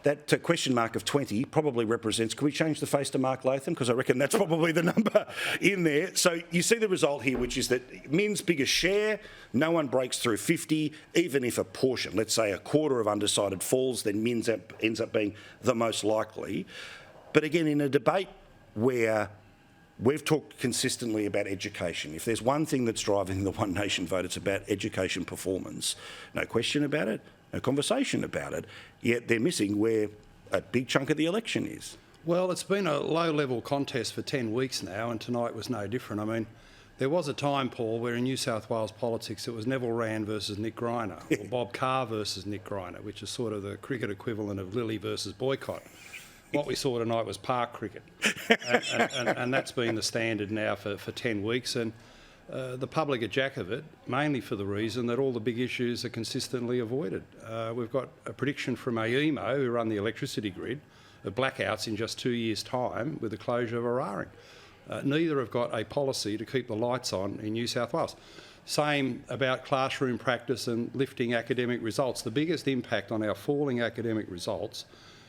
that question mark of 20 probably represents, can we change the face to Mark Latham? Because I reckon that's probably the number in there. So you see the result here, which is that Min's biggest share, no one breaks through 50, even if a portion, let's say a quarter of undecided falls, then Min's ends up being the most likely. But again, in a debate where we've talked consistently about education. If there's one thing that's driving the One Nation vote, it's about education performance. No question about it, no conversation about it, yet they're missing where a big chunk of the election is. Well, it's been a low-level contest for 10 weeks now, and tonight was no different. I mean, there was a time, Paul, where in New South Wales politics it was Neville Rand versus Nick Greiner, or Bob Carr versus Nick Greiner, which is sort of the cricket equivalent of Lily versus Boycott. What we saw tonight was park cricket, and that's been the standard now for 10 weeks. And the public are jack of it, mainly for the reason that all the big issues are consistently avoided. We've got a prediction from AEMO, who run the electricity grid, of blackouts in just 2 years' time with the closure of Eraring. Neither have got a policy to keep the lights on in New South Wales. Same about classroom practice and lifting academic results. The biggest impact on our falling academic results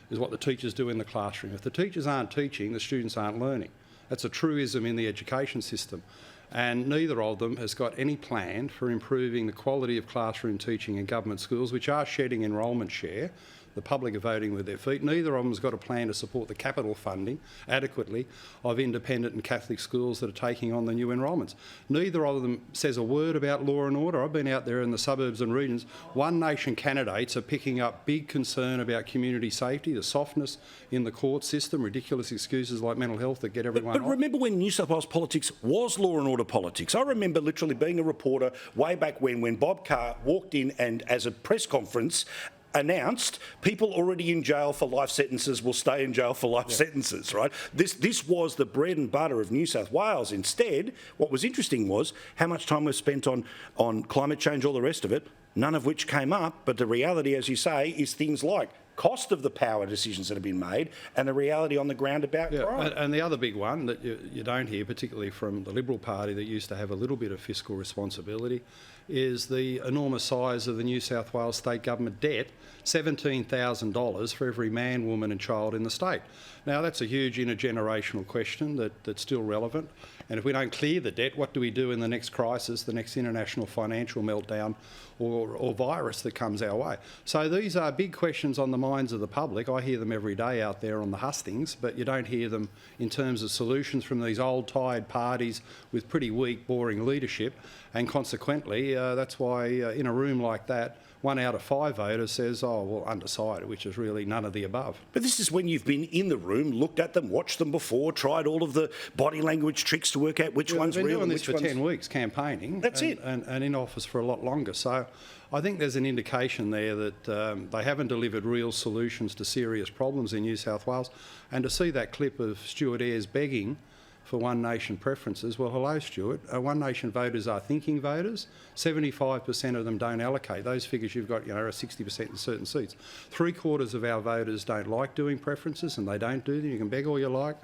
is what the teachers do in the classroom. If the teachers aren't teaching, the students aren't learning. That's a truism in the education system. And neither of them has got any plan for improving the quality of classroom teaching in government schools, which are shedding enrolment share. The public are voting with their feet. Neither of them has got a plan to support the capital funding adequately of independent and Catholic schools that are taking on the new enrolments. Neither of them says a word about law and order. I've been out there in the suburbs and regions. One Nation candidates are picking up big concern about community safety, the softness in the court system, ridiculous excuses like mental health that get everyone off. But remember when New South Wales politics was law and order politics? I remember literally being a reporter way back when Bob Carr walked in and, as a press conference, announced people already in jail for life sentences will stay in jail for life sentences, right? This was the bread and butter of New South Wales. Instead, what was interesting was how much time was spent on climate change, all the rest of it, none of which came up. But the reality, as you say, is things like cost of the power decisions that have been made and the reality on the ground about crime. And the other big one that you don't hear, particularly from the Liberal Party that used to have a little bit of fiscal responsibility, is the enormous size of the New South Wales state government debt, $17,000 for every man, woman and child in the state. Now, that's a huge intergenerational question that's still relevant. And if we don't clear the debt, what do we do in the next crisis, the next international financial meltdown or virus that comes our way? So these are big questions on the minds of the public. I hear them every day out there on the hustings, but you don't hear them in terms of solutions from these old, tired parties with pretty weak, boring leadership. And consequently, that's why in a room like that, 1 out of 5 voters says, oh, well, undecided, which is really none of the above. But this is when you've been in the room, looked at them, watched them before, tried all of the body language tricks to work out which one's real and which one's... We've been doing this for 10 weeks, campaigning. That's it. And in office for a lot longer. So I think there's an indication there that they haven't delivered real solutions to serious problems in New South Wales. And to see that clip of Stuart Ayres begging for One Nation preferences, well, hello, Stuart. One Nation voters are thinking voters. 75% of them don't allocate. Those figures you've got, are 60% in certain seats. 3/4 of our voters don't like doing preferences, and they don't do them. You can beg all you like.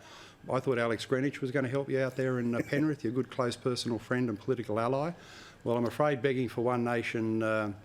I thought Alex Greenwich was going to help you out there in Penrith, your good, close personal friend and political ally. Well, I'm afraid begging for One Nation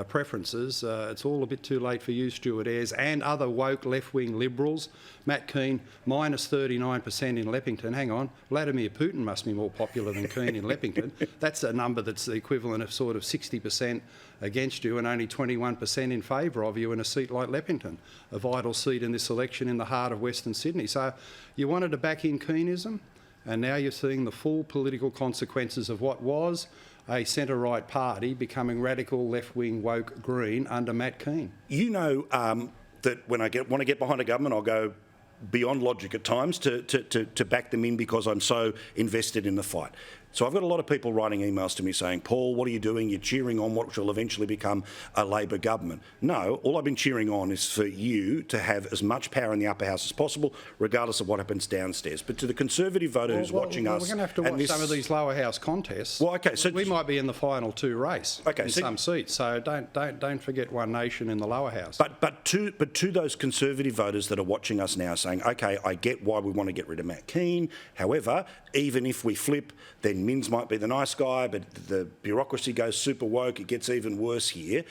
preferences, it's all a bit too late for you, Stuart Ayres, and other woke left-wing Liberals. Matt Kean, minus 39% in Leppington. Hang on, Vladimir Putin must be more popular than Kean in Leppington. That's a number that's the equivalent of sort of 60% against you and only 21% in favour of you in a seat like Leppington, a vital seat in this election in the heart of Western Sydney. So you wanted to back in Keanism, and now you're seeing the full political consequences of what was a centre-right party becoming radical left-wing woke green under Matt Kean. You know that when I want to get behind a government, I'll go beyond logic at times to back them in because I'm so invested in the fight. So I've got a lot of people writing emails to me saying, Paul, what are you doing? You're cheering on what will eventually become a Labor government. No, all I've been cheering on is for you to have as much power in the upper house as possible, regardless of what happens downstairs. But to the Conservative voter who's watching us... We're going to have to watch some of these lower house contests. Well, okay, so... We might be in the final 2 race in some seats, so don't forget One Nation in the lower house. But to those Conservative voters that are watching us now saying, OK, I get why we want to get rid of Matt Kean. However, even if we flip, then Minns might be the nice guy, but the bureaucracy goes super woke. It gets even worse here.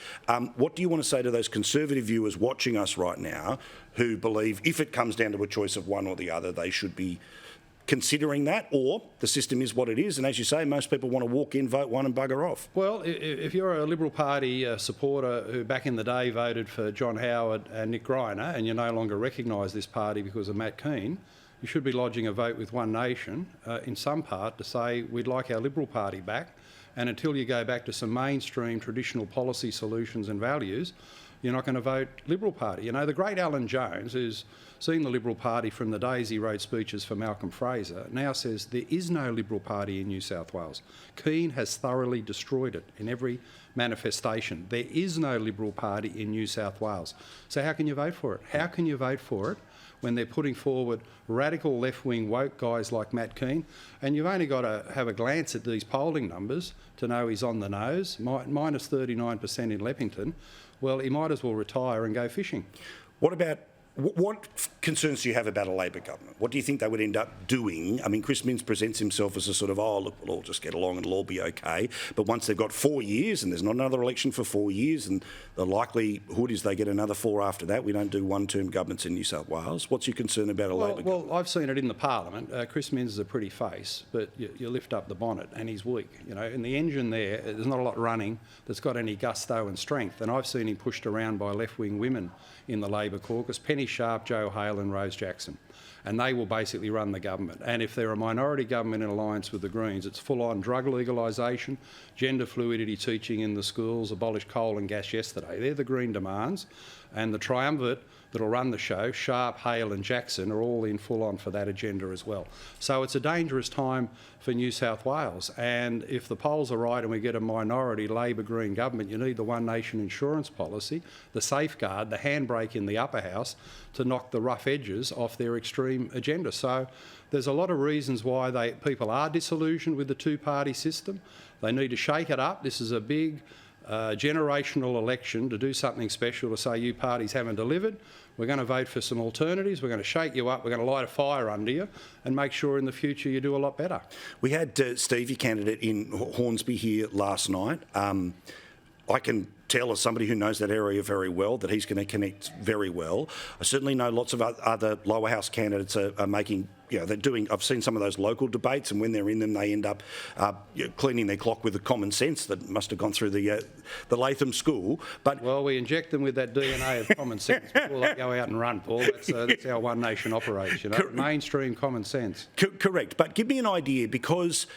What do you want to say to those Conservative viewers watching us right now who believe if it comes down to a choice of one or the other, they should be considering that, or the system is what it is, and as you say, most people want to walk in, vote one and bugger off? Well, if you're a Liberal Party supporter who back in the day voted for John Howard and Nick Greiner, and you no longer recognise this party because of Matt Kean, you should be lodging a vote with One Nation in some part to say we'd like our Liberal Party back, and until you go back to some mainstream traditional policy solutions and values, you're not going to vote Liberal Party. You know, the great Alan Jones, who's seen the Liberal Party from the days he wrote speeches for Malcolm Fraser, now says there is no Liberal Party in New South Wales. Kean has thoroughly destroyed it in every manifestation. There is no Liberal Party in New South Wales. So how can you vote for it? How can you vote for it when they're putting forward radical left-wing woke guys like Matt Kean? And you've only got to have a glance at these polling numbers to know he's on the nose, minus 39% in Leppington. Well, he might as well retire and go fishing. What concerns do you have about a Labor government? What do you think they would end up doing? I mean, Chris Minns presents himself as a sort of, oh, look, we'll all just get along and it'll all be okay. But once they've got 4 years and there's not another election for 4 years and the likelihood is they get another 4 after that, we don't do one-term governments in New South Wales. What's your concern about a Labor government? Well, I've seen it in the Parliament. Chris Minns is a pretty face, but you lift up the bonnet and he's weak. You know, in the engine there's not a lot running that's got any gusto and strength. And I've seen him pushed around by left-wing women in the Labor caucus, Penny Sharp, Joe Hale and Rose Jackson. And they will basically run the government. And if they're a minority government in alliance with the Greens, it's full-on drug legalisation, gender fluidity teaching in the schools, abolish coal and gas yesterday. They're the Green demands. And the triumvirate that'll run the show, Sharp, Hale and Jackson, are all in full-on for that agenda as well. So it's a dangerous time for New South Wales. And if the polls are right and we get a minority Labor-Green government, you need the One Nation insurance policy, the safeguard, the handbrake in the upper house to knock the rough edges off their extreme agenda. So there's a lot of reasons why people are disillusioned with the two-party system. They need to shake it up. This is a big generational election to do something special, to say you parties haven't delivered. We're going to vote for some alternatives. We're going to shake you up. We're going to light a fire under you and make sure in the future you do a lot better. We had Steve, your candidate in Hornsby, here last night. I can tell, as somebody who knows that area very well, that he's going to connect very well. I certainly know lots of other lower house candidates are making, you know, they're doing, I've seen some of those local debates, and when they're in them, they end up cleaning their clock with the common sense that must have gone through the Latham school. But well, we inject them with that DNA of common sense before they go out and run, Paul. That's how One Nation operates, you know, mainstream common sense. Correct. But give me an idea, because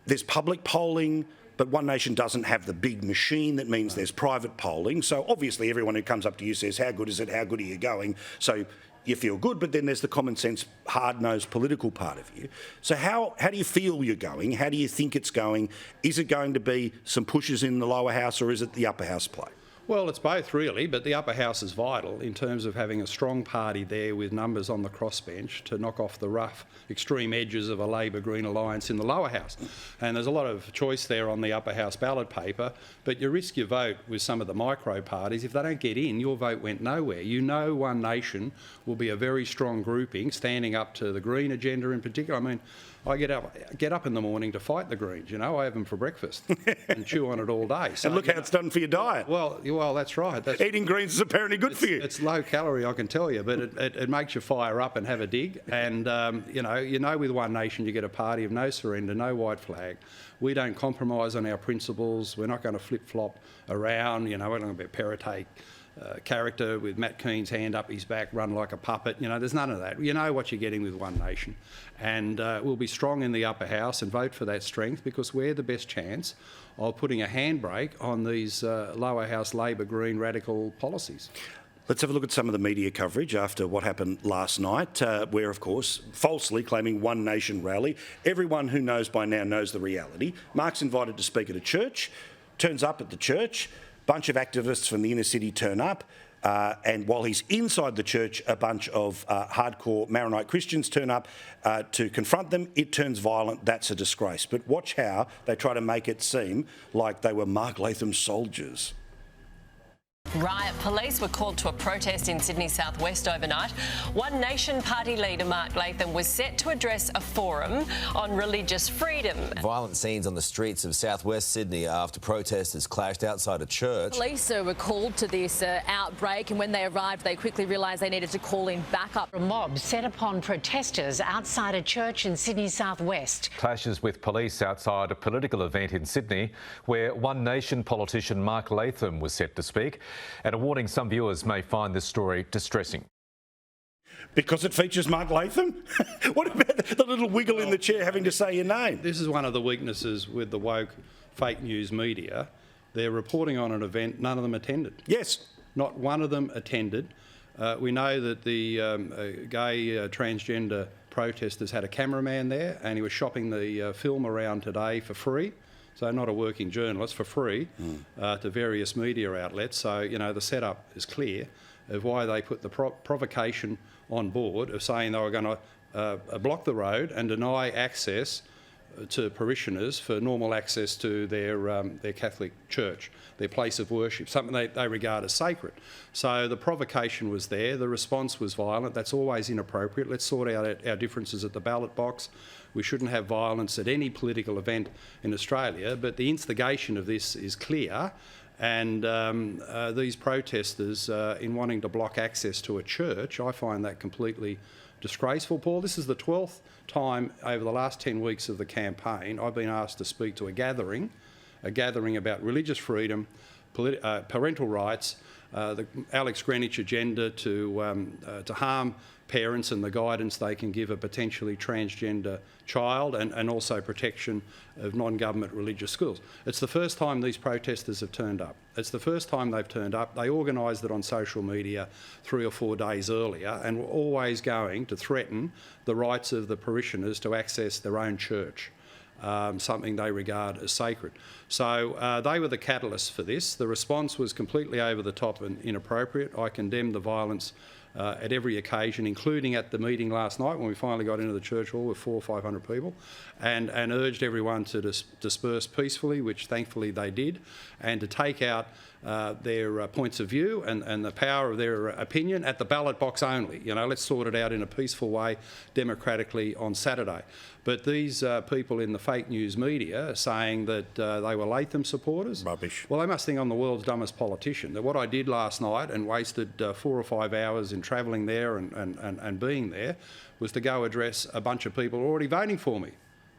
there's public polling, but One Nation doesn't have the big machine that means there's private polling. So obviously everyone who comes up to you says, how good is it? How good are you going? So you feel good, but then there's the common sense, hard-nosed political part of you. So how do you feel you're going? How do you think it's going? Is it going to be some pushes in the lower house, or is it the upper house play? Well, it's both really, but the upper house is vital in terms of having a strong party there with numbers on the crossbench to knock off the rough extreme edges of a Labor-Green alliance in the lower house. And there's a lot of choice there on the upper house ballot paper, but you risk your vote with some of the micro parties. If they don't get in, your vote went nowhere. You know One Nation will be a very strong grouping, standing up to the Green agenda in particular. I mean, I get up in the morning to fight the Greens, you know. I have them for breakfast and chew on it all day. So, and look how it's done for your diet. Well, that's right. Eating greens is apparently good for you. It's low calorie, I can tell you, but it makes you fire up and have a dig. And, you know, with One Nation you get a party of no surrender, no white flag. We don't compromise on our principles. We're not going to flip-flop around. You know, we're not going to be a parity character with Matt Kean's hand up his back, run like a puppet. You know, there's none of that. You know what you're getting with One Nation. And we'll be strong in the upper house and vote for that strength, because we're the best chance of putting a handbrake on these lower house Labor Green radical policies. Let's have a look at some of the media coverage after what happened last night, where, of course, falsely claiming One Nation rally. Everyone who knows by now knows the reality. Mark's invited to speak at a church, turns up at the church, bunch of activists from the inner city turn up, and while he's inside the church, a bunch of hardcore Maronite Christians turn up to confront them. It turns violent. That's a disgrace. But watch how they try to make it seem like they were Mark Latham's soldiers. Riot police were called to a protest in Sydney southwest overnight. One Nation Party leader, Mark Latham, was set to address a forum on religious freedom. Violent scenes on the streets of southwest Sydney after protesters clashed outside a church. Police were called to this outbreak, and when they arrived, they quickly realised they needed to call in backup. A mob set upon protesters outside a church in Sydney southwest. Clashes with police outside a political event in Sydney where One Nation politician Mark Latham was set to speak, and a warning some viewers may find this story distressing. Because it features Mark Latham? What about the little wiggle in the chair having to say your name? This is one of the weaknesses with the woke fake news media. They're reporting on an event, none of them attended. Yes. Not one of them attended. We know that the gay transgender protesters had a cameraman there, and he was shopping the film around today for free. So not a working journalist, for free, to various media outlets. So, you know, the setup is clear of why they put the provocation on board of saying they were going to block the road and deny access to parishioners for normal access to their Catholic church, their place of worship, something they regard as sacred. So the provocation was there, the response was violent. That's always inappropriate. Let's sort out our differences at the ballot box. We shouldn't have violence at any political event in Australia, but the instigation of this is clear, and these protesters in wanting to block access to a church, I find that completely disgraceful, Paul. This is the 12th time over the last 10 weeks of the campaign I've been asked to speak to a gathering about religious freedom, parental rights, the Alex Greenwich agenda to harm parents and the guidance they can give a potentially transgender child, and also protection of non-government religious schools. It's the first time these protesters have turned up. It's the first time they've turned up. They organised it on social media 3 or 4 days earlier and were always going to threaten the rights of the parishioners to access their own church. Something they regard as sacred. So they were the catalyst for this. The response was completely over the top and inappropriate. I condemn the violence at every occasion, including at the meeting last night when we finally got into the church hall with 400 or 500 people, and urged everyone to disperse peacefully, which thankfully they did, and to take out their points of view and the power of their opinion at the ballot box only. You know, let's sort it out in a peaceful way, democratically on Saturday. But these people in the fake news media are saying that they were Latham supporters. Rubbish. Well, they must think I'm the world's dumbest politician. That what I did last night and wasted 4 or 5 hours in travelling there and being there was to go address a bunch of people already voting for me.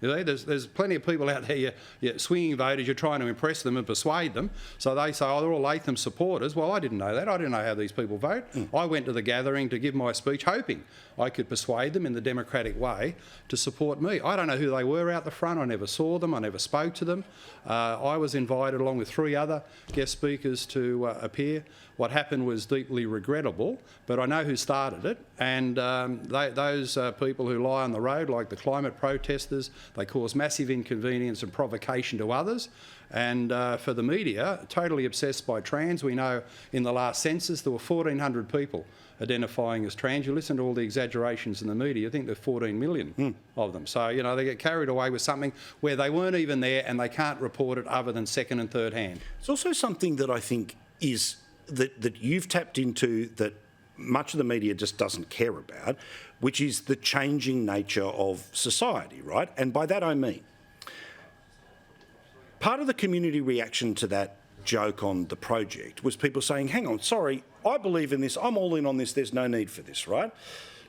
You know, there's plenty of people out there, you're swinging voters, you're trying to impress them and persuade them. So they say, oh, they're all Latham supporters. Well, I didn't know that. I didn't know how these people vote. I went to the gathering to give my speech hoping I could persuade them in the democratic way to support me. I don't know who they were out the front. I never saw them. I never spoke to them. I was invited along with 3 other guest speakers to appear. What happened was deeply regrettable, but I know who started it, and those people who lie on the road, like the climate protesters, they cause massive inconvenience and provocation to others. And for the media, totally obsessed by trans, we know in the last census there were 1,400 people identifying as trans. You listen to all the exaggerations in the media, I think there's 14 million of them. So, you know, they get carried away with something where they weren't even there and they can't report it other than second and third hand. It's also something that I think is that you've tapped into that much of the media just doesn't care about, which is the changing nature of society, right? And by that I mean, part of the community reaction to that joke on the project was people saying, hang on, sorry, I believe in this, I'm all in on this, there's no need for this, right?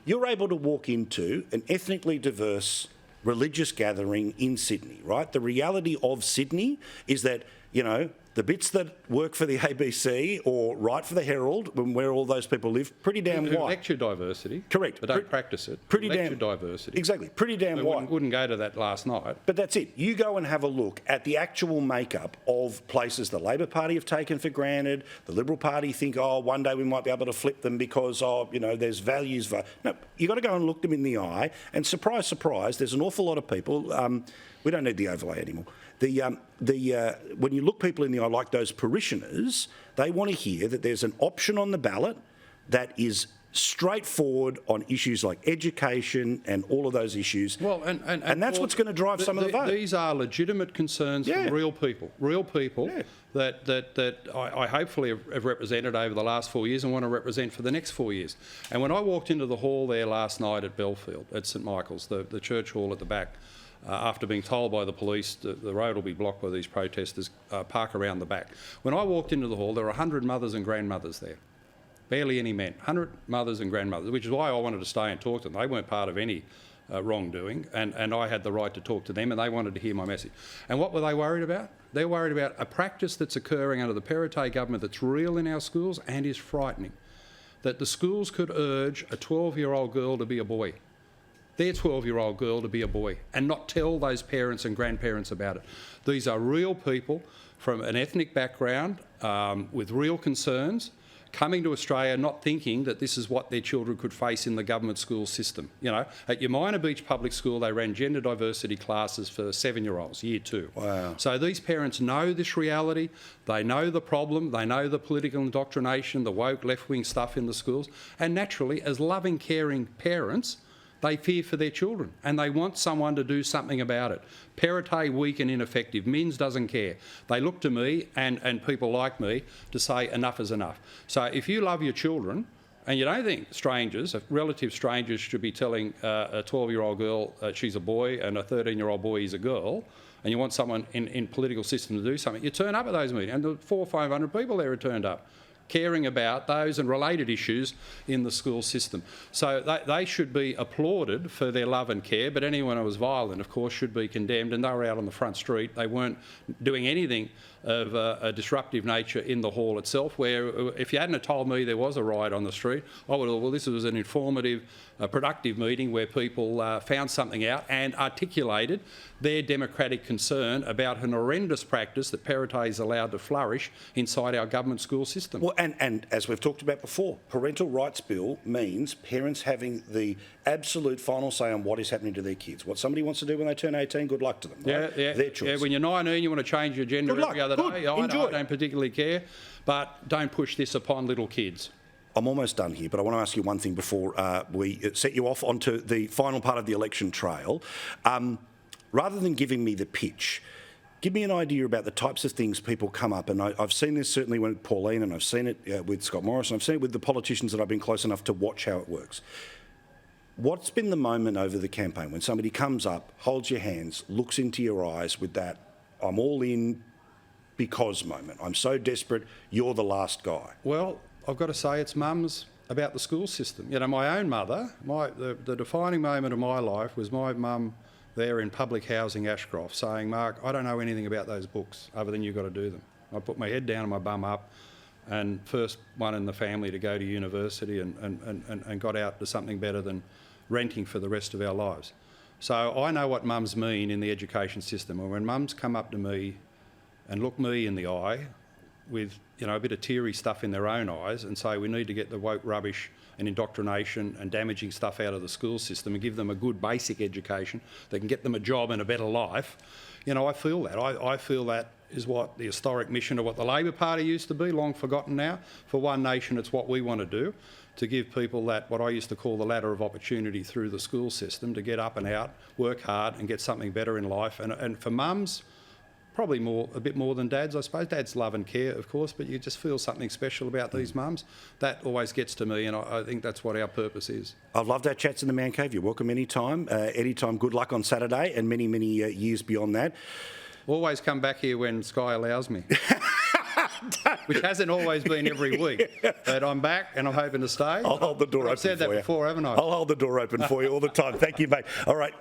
You're able to walk into an ethnically diverse religious gathering in Sydney, right? The reality of Sydney is that, you know, the bits that work for the ABC or write for the Herald, where all those people live, pretty damn Who white. lecture diversity. Correct. But don't practice it. Pretty lecture damn diversity. Exactly. Pretty damn white. Wouldn't go to that last night. But that's it. You go and have a look at the actual makeup of places the Labor Party have taken for granted. The Liberal Party think, oh, one day we might be able to flip them because, oh, you know, there's values. No, you've got to go and look them in the eye. And surprise, surprise, there's an awful lot of people. We don't need the overlay anymore. When you look people in the eye, like those parishioners, they want to hear that there's an option on the ballot that is straightforward on issues like education and all of those issues. Well, and that's what's going to drive some of the vote. These are legitimate concerns from real people that I hopefully have represented over the last 4 years and want to represent for the next 4 years. And when I walked into the hall there last night at Belfield, at St Michael's, the church hall at the back, after being told by the police the road will be blocked by these protesters, park around the back. When I walked into the hall, there were 100 mothers and grandmothers there. Barely any men, 100 mothers and grandmothers, which is why I wanted to stay and talk to them. They weren't part of any wrongdoing, and I had the right to talk to them, and they wanted to hear my message. And what were they worried about? They're worried about a practice that's occurring under the Perrottet government that's real in our schools and is frightening, that the schools could urge a 12-year-old girl to be a boy, their 12-year-old girl to be a boy, and not tell those parents and grandparents about it. These are real people from an ethnic background with real concerns, coming to Australia not thinking that this is what their children could face in the government school system. You know, at Umina Beach Public School, they ran gender diversity classes for 7-year-olds, year 2. Wow. So these parents know this reality, they know the problem, they know the political indoctrination, the woke left-wing stuff in the schools, and naturally, as loving, caring parents, they fear for their children and they want someone to do something about it. Perrottet, weak and ineffective. Minns doesn't care. They look to me and people like me to say enough is enough. So if you love your children and you don't think strangers, relative strangers, should be telling a 12-year-old girl she's a boy and a 13-year-old boy is a girl, and you want someone in political system to do something, you turn up at those meetings, and the 400 or 500 people there are turned up, caring about those and related issues in the school system. So they should be applauded for their love and care, but anyone who was violent, of course, should be condemned, and they were out on the front street. They weren't doing anything of a disruptive nature in the hall itself, where if you hadn't have told me there was a riot on the street, I would have thought, well, this was an informative, productive meeting where people found something out and articulated their democratic concern about an horrendous practice that Perrottet is allowed to flourish inside our government school system. Well, and as we've talked about before, parental rights bill means parents having the absolute final say on what is happening to their kids. What somebody wants to do when they turn 18, good luck to them. Right? Yeah. Their choice. Yeah, when you're 19, you want to change your gender every other day. I don't particularly care, but don't push this upon little kids. I'm almost done here, but I want to ask you one thing before we set you off onto the final part of the election trail. Rather than giving me the pitch, give me an idea about the types of things people come up, and I've seen this certainly with Pauline, and I've seen it with Scott Morrison, I've seen it with the politicians that I've been close enough to watch how it works. What's been the moment over the campaign when somebody comes up, holds your hands, looks into your eyes with that I'm all in because moment? I'm so desperate, you're the last guy. Well, I've got to say it's mums about the school system. You know, my own mother, the defining moment of my life was my mum there in public housing Ashcroft saying, Mark, I don't know anything about those books other than you've got to do them. I put my head down and my bum up, and first one in the family to go to university and got out to something better than renting for the rest of our lives. So I know what mums mean in the education system. And when mums come up to me and look me in the eye with, you know, a bit of teary stuff in their own eyes and say we need to get the woke rubbish and indoctrination and damaging stuff out of the school system and give them a good basic education that can get them a job and a better life, you know, I feel that. I feel that is what the historic mission of what the Labor Party used to be, long forgotten now. For One Nation, it's what we want to do, to give people that, what I used to call the ladder of opportunity through the school system, to get up and out, work hard and get something better in life. And for mums, probably a bit more than dads, I suppose. Dads love and care, of course, but you just feel something special about these mums. That always gets to me, and I think that's what our purpose is. I've loved our chats in the Man Cave. You're welcome anytime. Anytime, good luck on Saturday and many, many years beyond that. Always come back here when Sky allows me. Which hasn't always been every week. But I'm back and I'm hoping to stay. I'll hold the door open for you. I've said that before, haven't I? I'll hold the door open for you all the time. Thank you, mate. All right,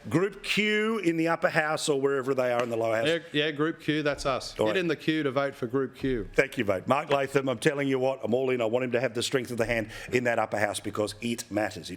Group Q in the upper house or wherever they are in the lower house. Yeah, Group Q, that's us. All Get right. in the queue to vote for Group Q. Thank you, mate. Mark Latham, I'm telling you what, I'm all in. I want him to have the strength of the hand in that upper house because it matters.